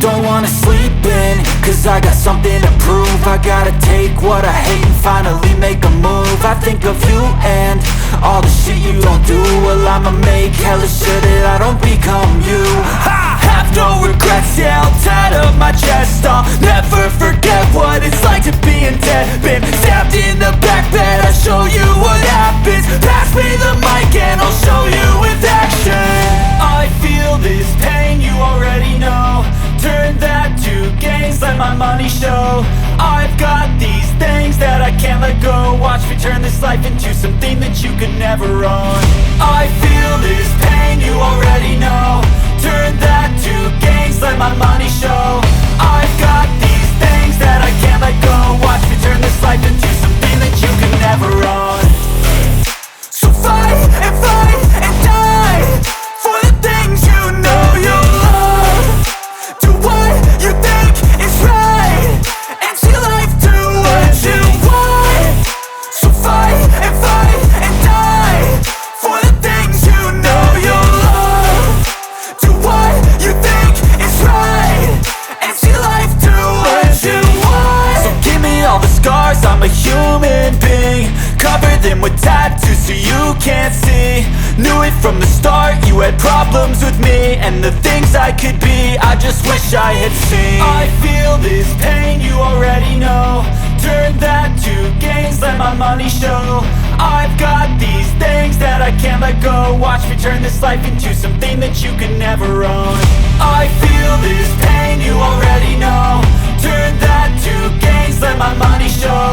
Don't wanna sleep in, cause I got something to prove. I gotta take what I hate and finally make a move. I think of you and all the shit you don't do. Well, I'ma make hella sure that I don't become you. I have no regrets, yeah, I'll tie up my chest. I'll never forget what it's like to be in debt. Been stabbed in the back bed, I'll show you what happens. Pass me the mic and I'll show you with action. I feel this pain, you already know. Turn that to gains, let my money show. I've got these things that I can't let go. Watch me turn this life into something that you could never own. I feel this pain, you already know. Turn that to gains, let my money show. I've got these things that I can't let go. Watch me turn this life into something that you could never own. So fight and die for the things you know you love. Do what you think is right, and see life do what you want. human being. Cover them with tattoos so you can't see. Knew it from the start, you had problems with me and the things I could be, I just wish I had seen. I feel this pain, you already know. Turn that to gains, let my money show. I've got these things that I can't let go. Watch me turn this life into something that you can never own. I feel this pain, you already know. Turn that to gains, let my money show.